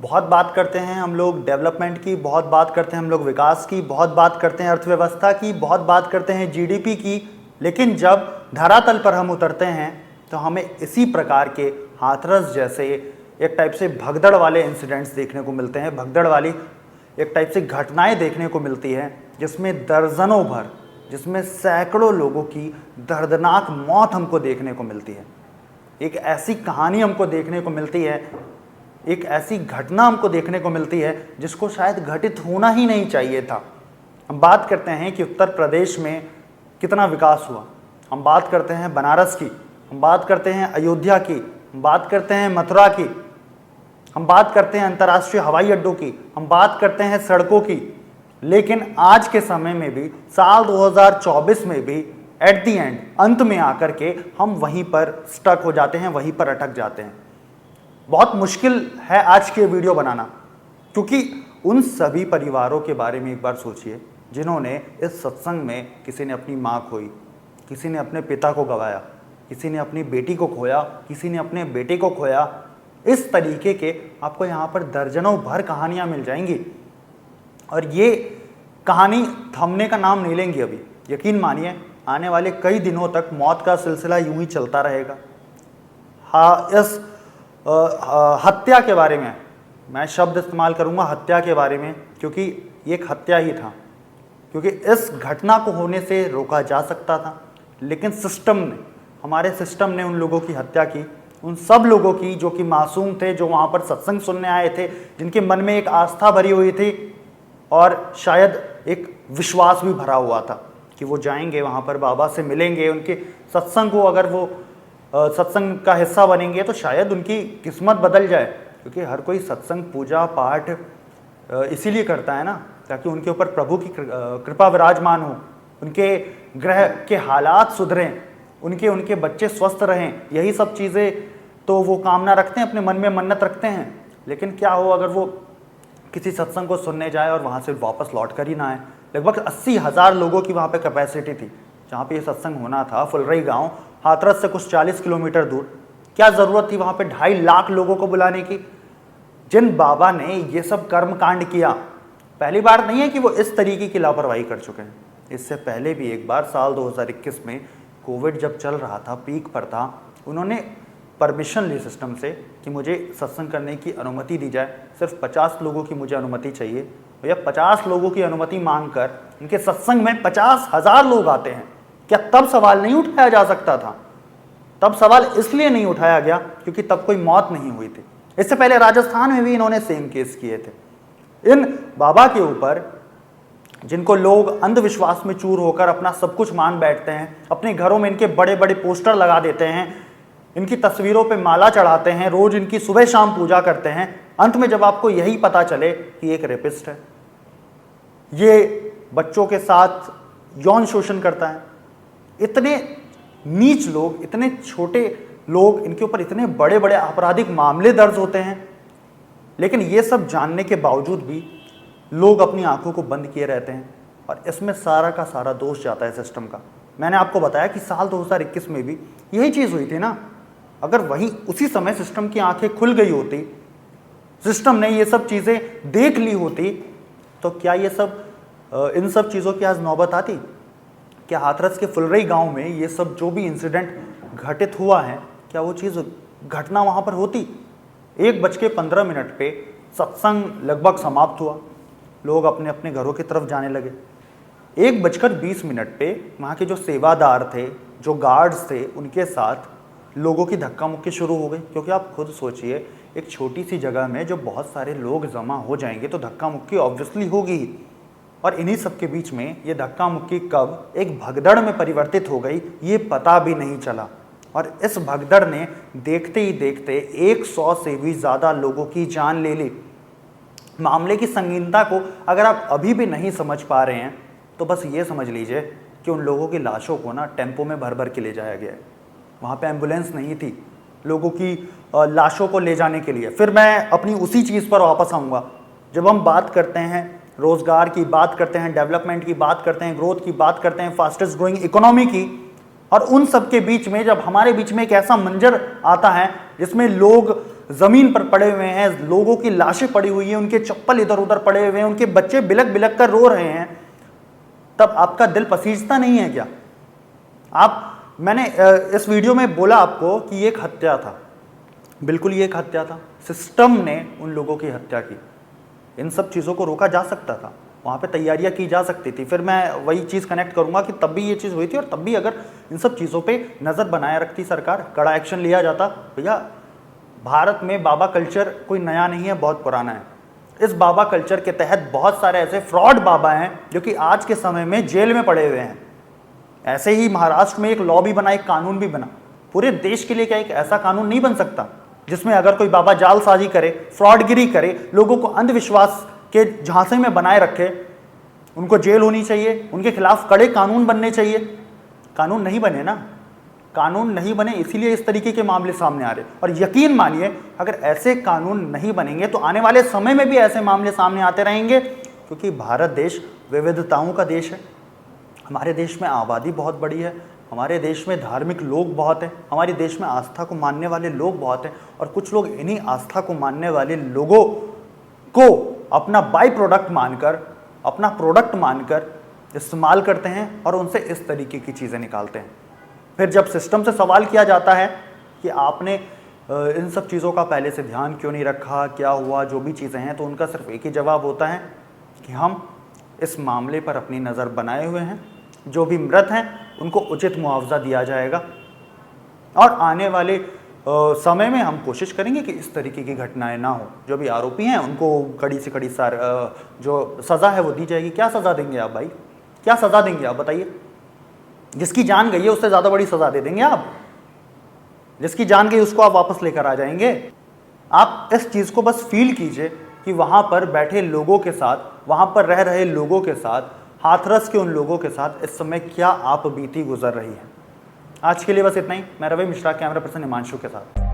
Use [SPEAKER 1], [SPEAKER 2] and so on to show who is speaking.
[SPEAKER 1] बहुत बात करते हैं हम लोग डेवलपमेंट की, बहुत बात करते हैं हम लोग विकास की, बहुत बात करते हैं अर्थव्यवस्था की, बहुत बात करते हैं जीडीपी की, लेकिन जब धरातल पर हम उतरते हैं तो हमें इसी प्रकार के हाथरस जैसे एक टाइप से भगदड़ वाले इंसिडेंट्स देखने को मिलते हैं, भगदड़ वाली एक टाइप से घटनाएं देखने को मिलती है, जिसमें दर्जनों भर, जिसमें सैकड़ों लोगों की दर्दनाक मौत हमको देखने को मिलती है। एक ऐसी कहानी हमको देखने को मिलती है, एक ऐसी घटना हमको देखने को मिलती है जिसको शायद घटित होना ही नहीं चाहिए था। हम बात करते हैं कि उत्तर प्रदेश में कितना विकास हुआ, हम बात करते हैं बनारस की, हम बात करते हैं अयोध्या की, हम बात करते हैं मथुरा की, हम बात करते हैं अंतर्राष्ट्रीय हवाई अड्डों की, हम बात करते हैं सड़कों की, लेकिन आज के समय में भी, साल 2024 में भी एट द एंड, अंत में आकर के हम वहीं पर स्टक हो जाते हैं, वहीं पर अटक जाते हैं। बहुत मुश्किल है आज के वीडियो बनाना, क्योंकि उन सभी परिवारों के बारे में एक बार सोचिए जिन्होंने इस सत्संग में, किसी ने अपनी माँ खोई, किसी ने अपने पिता को गंवाया, किसी ने अपनी बेटी को खोया, किसी ने अपने बेटे को खोया। इस तरीके के आपको यहाँ पर दर्जनों भर कहानियाँ मिल जाएंगी, और ये कहानी थमने का नाम नहीं लेंगी। अभी यकीन मानिए आने वाले कई दिनों तक मौत का सिलसिला यूं ही चलता रहेगा। हाँ, इस हत्या के बारे में मैं शब्द इस्तेमाल करूंगा, हत्या के बारे में, क्योंकि ये एक हत्या ही था, क्योंकि इस घटना को होने से रोका जा सकता था, लेकिन सिस्टम ने, हमारे सिस्टम ने उन लोगों की हत्या की, उन सब लोगों की जो कि मासूम थे, जो वहाँ पर सत्संग सुनने आए थे, जिनके मन में एक आस्था भरी हुई थी और शायद एक विश्वास भी भरा हुआ था कि वो जाएंगे वहाँ पर, बाबा से मिलेंगे, उनके सत्संग को, अगर वो सत्संग का हिस्सा बनेंगे तो शायद उनकी किस्मत बदल जाए। क्योंकि हर कोई सत्संग, पूजा पाठ इसीलिए करता है ना, ताकि उनके ऊपर प्रभु की कृपा विराजमान हो, उनके ग्रह के हालात सुधरें, उनके बच्चे स्वस्थ रहें। यही सब चीज़ें तो वो कामना रखते हैं, अपने मन में मन्नत रखते हैं। लेकिन क्या हो अगर वो किसी सत्संग को सुनने जाए और वहाँ से वापस लौट कर ही ना आए। लगभग 80,000 लोगों की वहाँ पे कैपेसिटी थी जहाँ पे ये सत्संग होना था। फुलरई गांव हाथरस से कुछ 40 किलोमीटर दूर। क्या ज़रूरत थी वहाँ पे 2.5 लाख लोगों को बुलाने की? जिन बाबा ने ये सब कर्म कांड किया, पहली बार नहीं है कि वो इस तरीके की लापरवाही कर चुके हैं। इससे पहले भी एक बार साल 2021 में कोविड जब चल रहा था, पीक पर था, उन्होंने परमिशन ली सिस्टम से कि मुझे सत्संग करने की अनुमति दी जाए, सिर्फ 50 लोगों की मुझे अनुमति चाहिए। भैया 50 लोगों की अनुमति मांगकर उनके सत्संग में 50,000 लोग आते हैं। क्या तब सवाल नहीं उठाया जा सकता था? तब सवाल इसलिए नहीं उठाया गया क्योंकि तब कोई मौत नहीं हुई थी। इससे पहले राजस्थान में भी इन्होंने सेम केस किए थे। इन बाबा के ऊपर, जिनको लोग अंधविश्वास में चूर होकर अपना सब कुछ मान बैठते हैं, अपने घरों में इनके बड़े बड़े पोस्टर लगा देते हैं, इनकी तस्वीरों पे माला चढ़ाते हैं, रोज इनकी सुबह शाम पूजा करते हैं, अंत में जब आपको यही पता चले कि एक रेपिस्ट है, ये बच्चों के साथ यौन शोषण करता है, इतने नीच लोग, इतने छोटे लोग, इनके ऊपर इतने बड़े बड़े आपराधिक मामले दर्ज होते हैं, लेकिन ये सब जानने के बावजूद भी लोग अपनी आंखों को बंद किए रहते हैं। और इसमें सारा का सारा दोष जाता है सिस्टम का। मैंने आपको बताया कि साल 2021 में भी यही चीज़ हुई थी ना। अगर वही उसी समय सिस्टम की आंखें खुल गई होती, सिस्टम ने ये सब चीज़ें देख ली होती, तो क्या ये सब इन सब चीज़ों की आज नौबत आती? क्या हाथरस के फुलरई गांव में ये सब जो भी इंसिडेंट घटित हुआ है, क्या वो चीज़, घटना वहाँ पर होती? 1:15 पे सत्संग लगभग समाप्त हुआ, लोग अपने अपने घरों की तरफ जाने लगे। 1:20 पे वहाँ के जो सेवादार थे, जो गार्ड्स थे, उनके साथ लोगों की धक्का मुक्की शुरू हो गई। क्योंकि आप खुद सोचिए, एक छोटी सी जगह में जब बहुत सारे लोग जमा हो जाएंगे तो धक्का मुक्की ऑब्वियसली होगी। और इन्हीं सब के बीच में ये धक्का मुक्की कब एक भगदड़ में परिवर्तित हो गई, ये पता भी नहीं चला। और इस भगदड़ ने देखते ही देखते 100 से भी ज़्यादा लोगों की जान ले ली। मामले की संगीनता को अगर आप अभी भी नहीं समझ पा रहे हैं तो बस ये समझ लीजिए कि उन लोगों की लाशों को ना टेम्पो में भर भर के ले जाया गया है। वहाँ पे एम्बुलेंस नहीं थी लोगों की लाशों को ले जाने के लिए। फिर मैं अपनी उसी चीज़ पर वापस आऊँगा। जब हम बात करते हैं रोज़गार की, बात करते हैं डेवलपमेंट की, बात करते हैं ग्रोथ की, बात करते हैं फास्टेस्ट ग्रोइंग इकोनॉमी की, और उन सब के बीच में जब हमारे बीच में एक ऐसा मंजर आता है जिसमें लोग जमीन पर पड़े हुए हैं, लोगों की लाशें पड़ी हुई हैं, उनके चप्पल इधर उधर पड़े हुए हैं, उनके बच्चे बिलक बिलक कर रो रहे हैं, तब आपका दिल पसीजता नहीं है क्या? मैंने इस वीडियो में बोला आपको कि ये एक हत्या था, बिल्कुल ये एक हत्या था। सिस्टम ने उन लोगों की हत्या की। इन सब चीज़ों को रोका जा सकता था, वहाँ पे तैयारियां की जा सकती थी। फिर मैं वही चीज़ कनेक्ट करूँगा कि तब भी ये चीज़ हुई थी, और तब भी अगर इन सब चीज़ों पे नज़र बनाए रखती सरकार, कड़ा एक्शन लिया जाता। भैया, भारत में बाबा कल्चर कोई नया नहीं है, बहुत पुराना है। इस बाबा कल्चर के तहत बहुत सारे ऐसे फ्रॉड बाबा हैं जो कि आज के समय में जेल में पड़े हुए हैं। ऐसे ही महाराष्ट्र में एक लॉ भी बना, एक कानून भी बना। पूरे देश के लिए क्या एक ऐसा कानून नहीं बन सकता जिसमें अगर कोई बाबा जालसाजी करे, फ्रॉडगिरी करे, लोगों को अंधविश्वास के झांसे में बनाए रखे, उनको जेल होनी चाहिए, उनके खिलाफ कड़े कानून बनने चाहिए? कानून नहीं बने ना, कानून नहीं बने, इसीलिए इस तरीके के मामले सामने आ रहे। और यकीन मानिए, अगर ऐसे कानून नहीं बनेंगे तो आने वाले समय में भी ऐसे मामले सामने आते रहेंगे, क्योंकि भारत देश विविधताओं का देश है। हमारे देश में आबादी बहुत बड़ी है, हमारे देश में धार्मिक लोग बहुत हैं, हमारे देश में आस्था को मानने वाले लोग बहुत हैं, और कुछ लोग इन्हीं आस्था को मानने वाले लोगों को अपना बाई प्रोडक्ट मानकर, अपना प्रोडक्ट मानकर इस्तेमाल करते हैं और उनसे इस तरीके की चीज़ें निकालते हैं। फिर जब सिस्टम से सवाल किया जाता है कि आपने इन सब चीज़ों का पहले से ध्यान क्यों नहीं रखा, क्या हुआ, जो भी चीज़ें हैं, तो उनका सिर्फ एक ही जवाब होता है कि हम इस मामले पर अपनी नज़र बनाए हुए हैं। जो भी मृत हैं उनको उचित मुआवजा दिया जाएगा, और आने वाले समय में हम कोशिश करेंगे कि इस तरीके की घटनाएं ना हो। जो भी आरोपी हैं उनको कड़ी से कड़ी जो सज़ा है वो दी जाएगी। क्या सज़ा देंगे आप भाई, क्या सज़ा देंगे आप बताइए? जिसकी जान गई है उससे ज़्यादा बड़ी सज़ा दे देंगे आप? जिसकी जान गई उसको आप वापस लेकर आ जाएंगे? आप इस चीज़ को बस फील कीजिए कि वहाँ पर बैठे लोगों के साथ, वहाँ पर रह रहे लोगों के साथ, हाथरस के उन लोगों के साथ इस समय क्या आप बीती गुजर रही है। आज के लिए बस इतना ही। मैं रवि मिश्रा, कैमरा पर्सन हिमांशु के साथ।